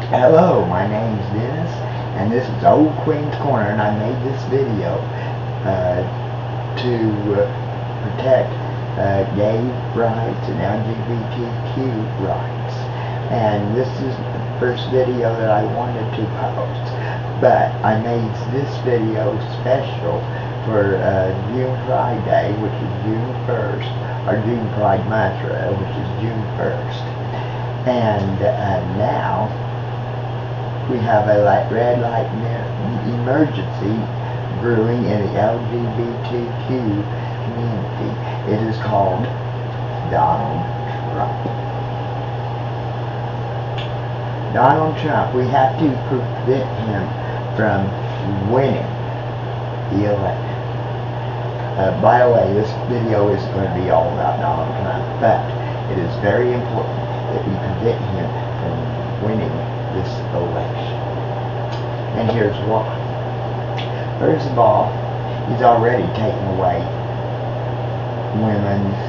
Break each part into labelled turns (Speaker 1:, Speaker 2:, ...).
Speaker 1: Hello, my name's Dennis, and this is Old Queen's Corner, and I made this video to protect gay rights and LGBTQ rights. And this is the first video that I wanted to post, but I made this video special for June Pride Day, which is June 1st, or June Pride Month, which is June 1st. And now we have a red light emergency brewing in the LGBTQ community. It is called Donald Trump. Donald Trump, we have to prevent him from winning the election. By the way, this video is going to be all about Donald Trump, but it is very important that we prevent him from winning this election. And here's why. First of all, he's already taken away women's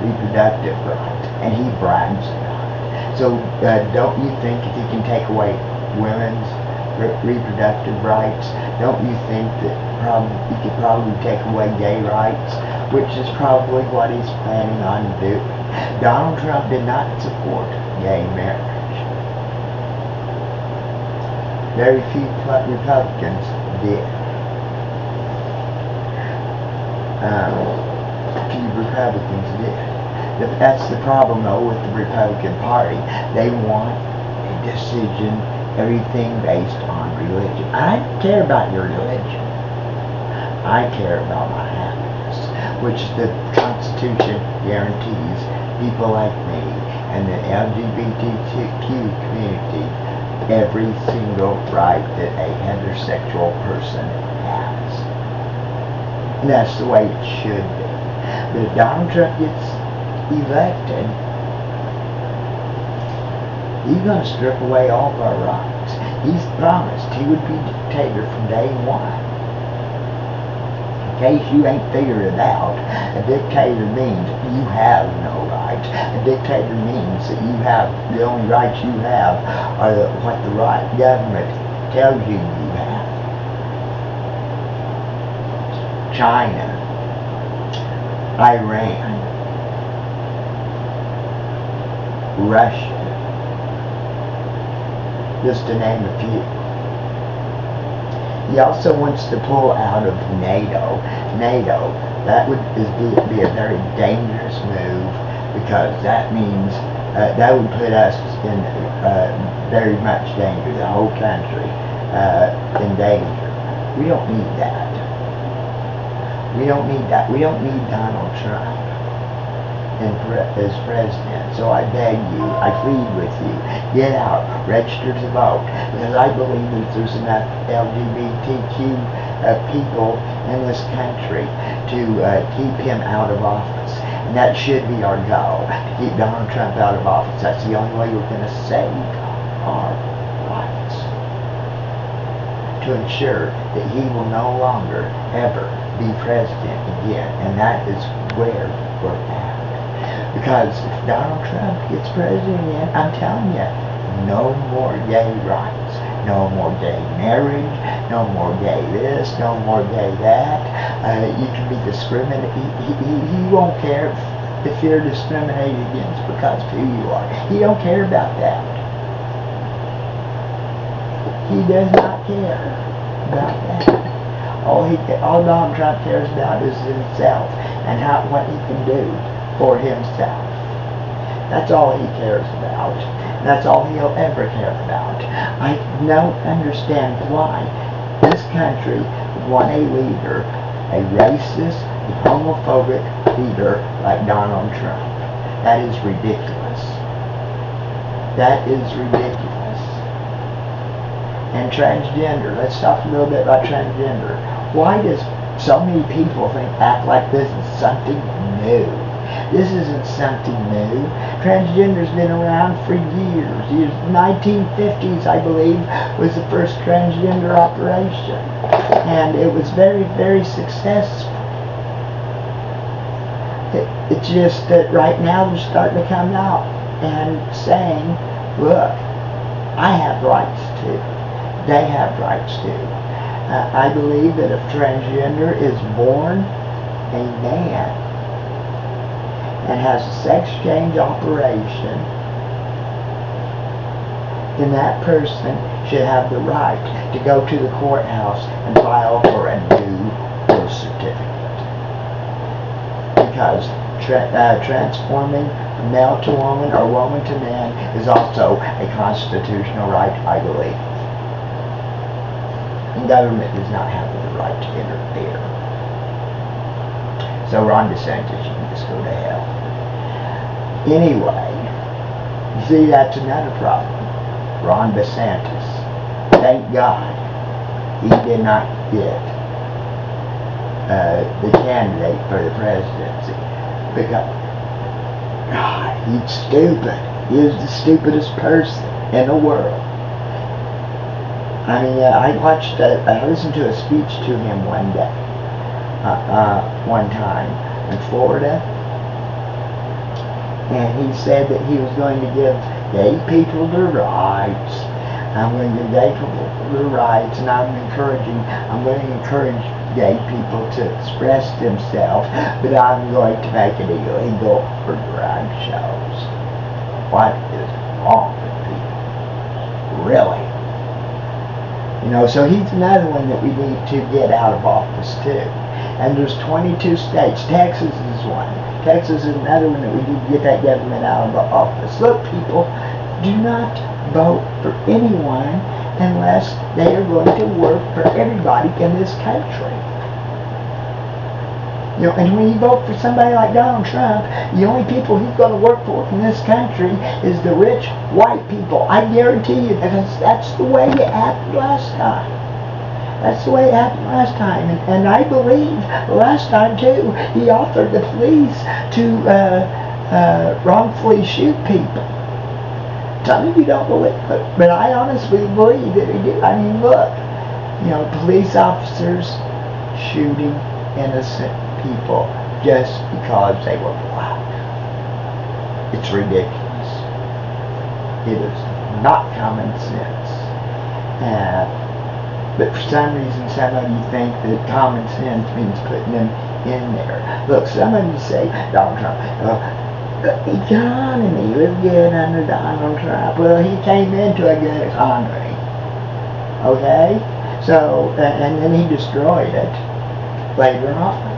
Speaker 1: reproductive rights, and he brags about it. So don't you think if he can take away women's reproductive rights, don't you think that he could probably take away gay rights, which is probably what he's planning on doing. Donald Trump did not support gay marriage. Very few Republicans did. Few Republicans did. That's the problem, though, with the Republican Party. They want a decision, everything based on religion. I don't care about your religion. I care about my happiness, which the Constitution guarantees people like me and the LGBTQ community every single right that a heterosexual person has. And that's the way it should be. But if Donald Trump gets elected, he's going to strip away all of our rights. He's promised he would be dictator from day one. In case you ain't figured it out, a dictator means you have no rights. A dictator means that you have, the only rights you have are what the right government tells you you have. China, Iran, Russia, just to name a few. He also wants to pull out of NATO. That would be a very dangerous move, because that means that would put us in very much danger, the whole country in danger. We don't need that. We don't need that. We don't need Donald Trump as president. So I beg you, I plead with you, get out, register to vote, because I believe that there's enough LGBTQ people in this country to keep him out of office. And that should be our goal, to keep Donald Trump out of office. That's the only way we're going to save our rights, to ensure that he will no longer ever be president again. And that is where we're at. Because if Donald Trump gets president again, I'm telling you, no more gay rights, no more gay marriage, no more gay this, no more gay that. You can be discriminated. He won't care if you're discriminated against because of who you are. He don't care about that. He does not care about that. All Donald Trump cares about is himself and what he can do for himself. That's all he cares about. That's all he'll ever care about. I don't understand why this country would want a leader, a racist, a homophobic leader like Donald Trump. That is ridiculous. That is ridiculous. And transgender. Let's talk a little bit about transgender. Why does so many people act like this is something new? This isn't something new. Transgender's been around for years. The 1950s, I believe, was the first transgender operation. And it was very, very successful. It's just that right now they're starting to come out and saying, look, I have rights too. They have rights too. I believe that if transgender is born a man and has a sex change operation, then that person should have the right to go to the courthouse and file for a new birth certificate. Because transforming from male to woman or woman to man is also a constitutional right, I believe. And government does not have the right to interfere. So Ron DeSantis, you can just go to hell. Anyway, you see, that's another problem. Ron DeSantis, thank God he did not get the candidate for the presidency, because God, he's stupid. He is the stupidest person in the world. I mean, I listened to a speech to him one day, one time in Florida, and he said that he was going to give gay people their rights. I'm going to give gay people their rights, and I'm going to encourage gay people to express themselves, but I'm going to make it illegal for drag shows. What is wrong with people? Really? You know, so he's another one that we need to get out of office too. And there's 22 states. Texas is one. Texas is another one that we need to get that government out of office. Look, people, do not vote for anyone unless they are going to work for everybody in this country. You know, and when you vote for somebody like Donald Trump, the only people he's going to work for in this country is the rich white people. I guarantee you that's the way it happened last time. That's the way it happened last time. And I believe last time, too, he offered the police to wrongfully shoot people. Some of you don't believe it, but I honestly believe that he did. I mean, look, you know, police officers shooting innocent people just because they were black. It's ridiculous. It is not common sense. But for some reason, some of you think that common sense means putting them in there. Look, some of you say, Donald Trump, the economy was good under Donald Trump. Well, he came into a good economy. Okay? So, and then he destroyed it later on.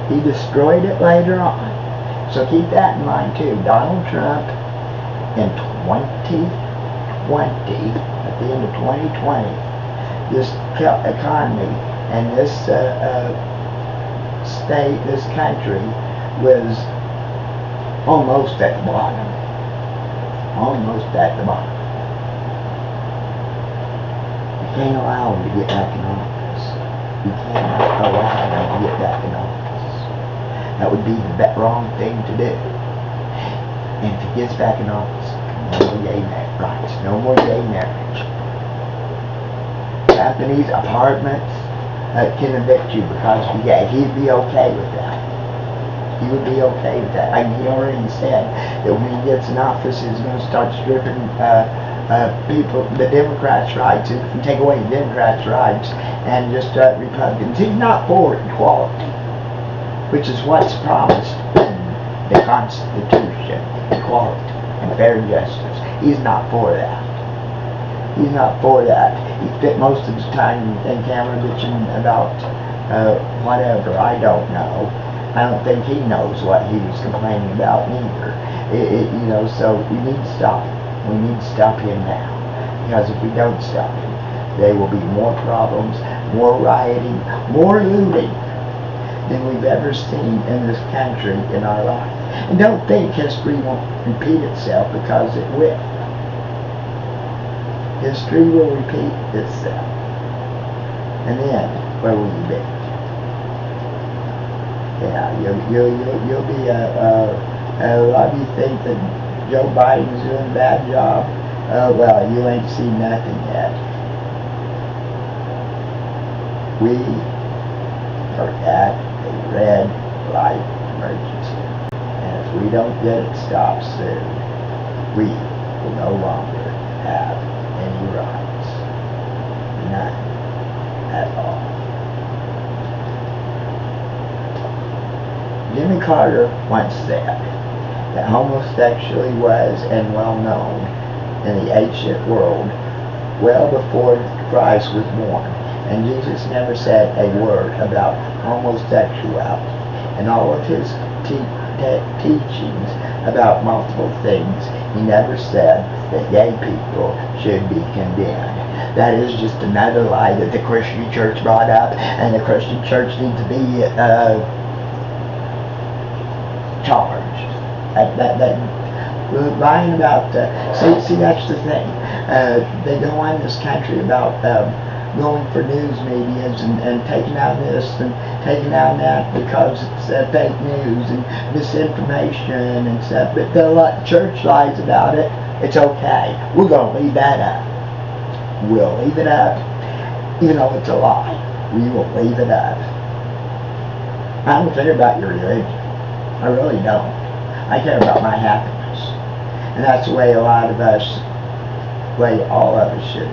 Speaker 1: He destroyed it later on. So keep that in mind too. Donald Trump in 2020, at the end of 2020, this economy and this state, this country was almost at the bottom. Almost at the bottom. You can't allow him to get back in office. You cannot allow him to get back in office. That would be the wrong thing to do. And if he gets back in office, no more gay rights, no more gay marriage. Japanese apartments can evict you because you're gay. He'd be okay with that. He would be okay with that. I mean, he already said that when he gets in office, he's going to start stripping people, the Democrats' rights, and take away the Democrats' rights, and just Republicans. He's not for equality, which is what's promised in the Constitution, equality and fair justice. He's not for that. He's not for that. He spent most of his time in camera bitching about whatever, I don't know. I don't think he knows what he was complaining about either. You know, so we need to stop him. We need to stop him now. Because if we don't stop him, there will be more problems, more rioting, more looting than we've ever seen in this country in our life. And don't think history won't repeat itself, because it will. History will repeat itself. And then, where will you be? Yeah, you'll be a lot of you think that Joe Biden's doing a bad job. Well, you ain't seen nothing yet. We are at a red light emergency. And if we don't get it stopped soon, we will no no longer have any rights. None at all. Jimmy Carter once said that homosexuality was and well known in the ancient world well before Christ was born, and Jesus never said a word about homosexuality. In all of his teachings about multiple things, he never said that gay people should be condemned. That is just another lie that the Christian church brought up, and the Christian church needs to be charged. Lying about, see that's the thing. They go on this country about going for news medias and taking out this and taking out that because it's fake news and misinformation and stuff. But the church lies about it. It's okay. We're going to leave that up. We'll leave it up, even though it's a lie. We will leave it up. I don't care about your religion. I really don't. I care about my happiness. And that's the way a lot of us, way all of us should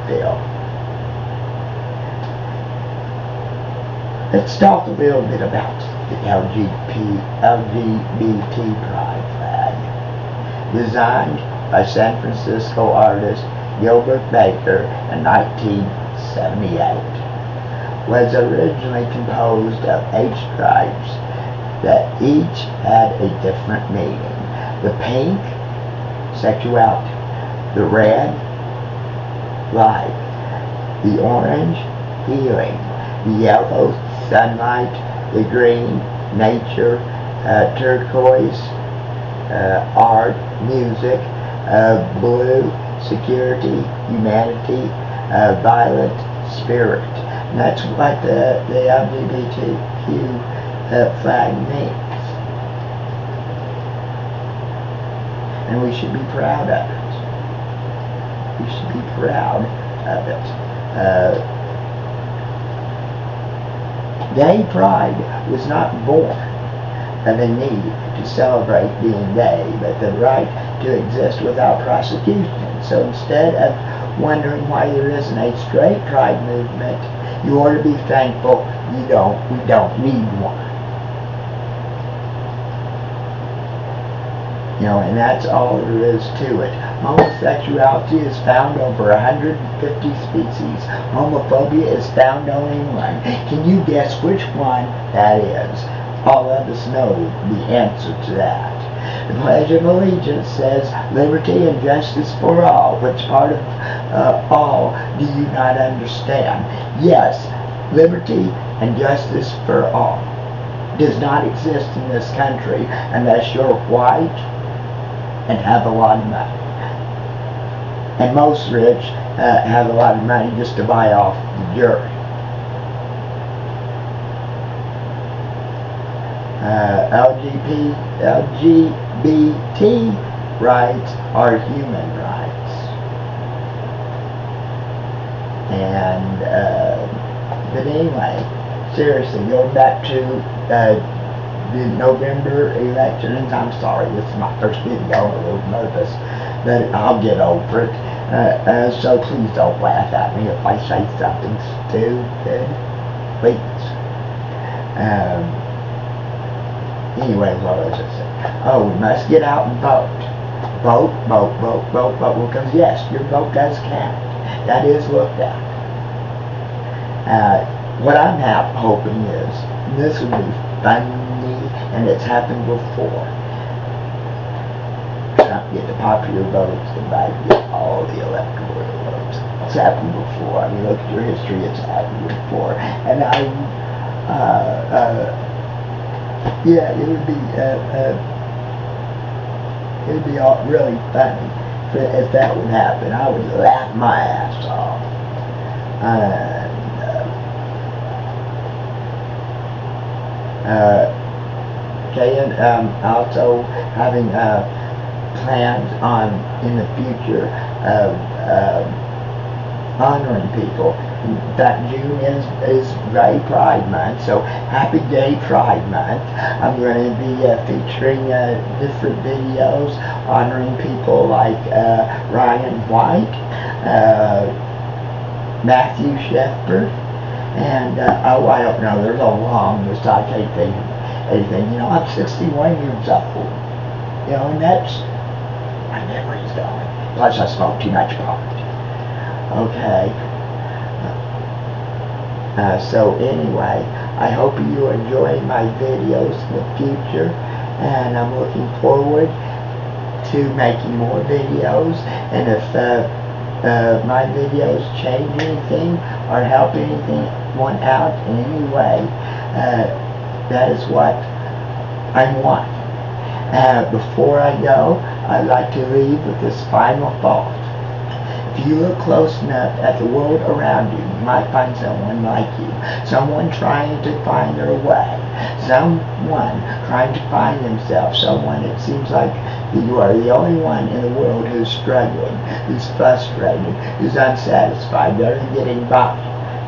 Speaker 1: feel. Let's talk a little bit about the LGBT pride flag. Designed by San Francisco artist Gilbert Baker in 1978. Was originally composed of 8 stripes that each had a different meaning. The pink, sexuality. The red, life. The orange, healing. The yellow, sunlight. The green, nature. Turquoise, art, music. Blue, security, humanity. Violet, spirit. And that's what the LGBTQ flag means. And we should be proud of it. We should be proud of it. Gay pride was not born of a need to celebrate being gay, but the right to exist without prosecution. So instead of wondering why there isn't a straight pride movement, you ought to be thankful we don't need one. You know, and that's all there is to it. Homosexuality is found over 150 species. Homophobia is found only in one. Can you guess which one that is? All of us know the answer to that. The Pledge of Allegiance says liberty and justice for all. Which part of all do you not understand? Yes, liberty and justice for all does not exist in this country unless you're white and have a lot of money. And most rich have a lot of money just to buy off the jury. LGBT rights are human rights. And, but anyway, seriously, going back to the November elections, I'm sorry, this is my first video, I'm a little nervous, but I'll get over it. So please don't laugh at me if I say something stupid, please. Anyway, what was I saying? Oh, we must get out and vote. Vote, vote, vote, vote, vote, because yes, your vote does count. That is looked at. What I'm hoping is, and this would be funny, and it's happened before. Trump get the popular votes, and Biden get all the electoral votes. It's happened before. I mean, look at your history, it's happened before. And yeah, it would be all really funny if that would happen. I would laugh my ass off. Okay, and also having plans on in the future of honoring people that June is Gay Pride Month, so happy Gay Pride Month. I'm going to be featuring different videos honoring people like Ryan White, Matthew Shepard, and oh, I don't know, there's a long list. I can't think of anything. You know, I'm 61 years old, you know, and that's, my memory's going. Plus I smoke too much pot. Okay. So anyway, I hope you enjoy my videos in the future, and I'm looking forward to making more videos. And if my videos change anything or help anyone out in any way, that is what I want. Before I go, I'd like to leave with this final thought. If you look close enough at the world around you, you might find someone like you, someone trying to find their way, someone trying to find themselves, someone it seems like you are the only one in the world who's struggling, who's frustrated, who's unsatisfied, they're getting by.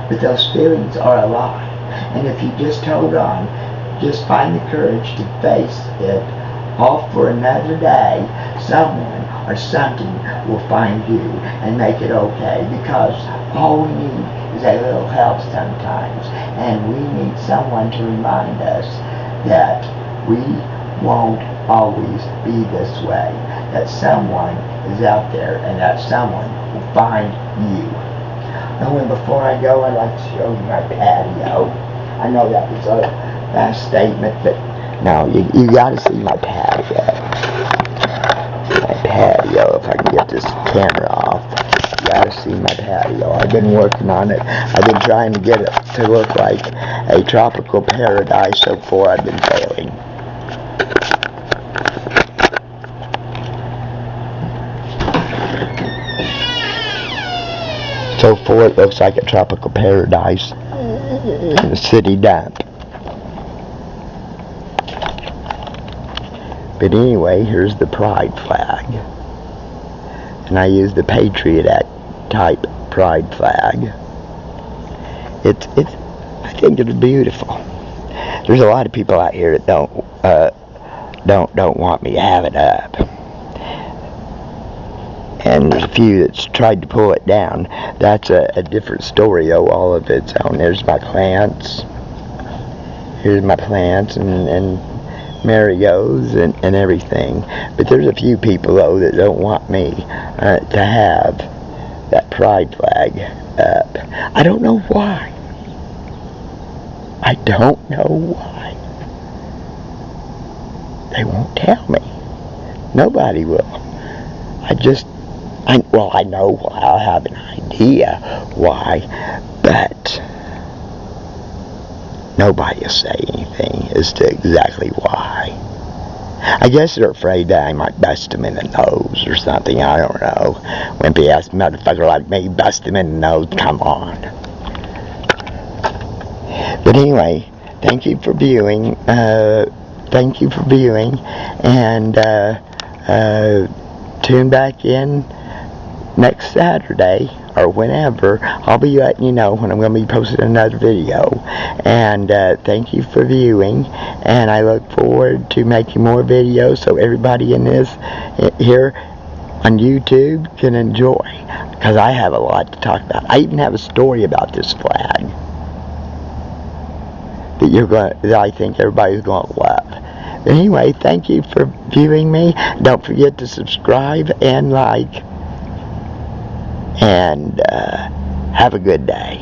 Speaker 1: But those feelings are a lie. And if you just hold on, just find the courage to face it all for another day, someone or something will find you and make it okay, because all we need is a little help sometimes, and we need someone to remind us that we won't always be this way, that someone is out there and that someone will find you. And before I go, I'd like to show you my patio. I know that was a fast statement, but no, you gotta see my patio. Patio, if I can get this camera off. You gotta see my patio. I've been working on it. I've been trying to get it to look like a tropical paradise. So far I've been failing. So far it looks like a tropical paradise in a city dump. But anyway, here's the pride flag. And I use the Patriot Act type pride flag. I think it's beautiful. There's a lot of people out here that don't want me to have it up. And there's a few that's tried to pull it down. That's a different story though, all of its own. There's my plants. Here's my plants and marigolds and everything. But there's a few people though that don't want me to have that pride flag up. I don't know why. I don't know why. They won't tell me. Nobody will. I know why. I have an idea why, but nobody will say anything as to exactly why. I guess they're afraid that I might bust them in the nose or something. I don't know. Wimpy ass motherfucker like me, bust them in the nose. Come on. But anyway, thank you for viewing. Thank you for viewing, and tune back in next Saturday or whenever. I'll be letting you know when I'm going to be posting another video. And thank you for viewing, and I look forward to making more videos so everybody in this here on YouTube can enjoy, because I have a lot to talk about. I even have a story about this flag that I think everybody's going to love. But anyway, thank you for viewing me. Don't forget to subscribe and like, and have a good day.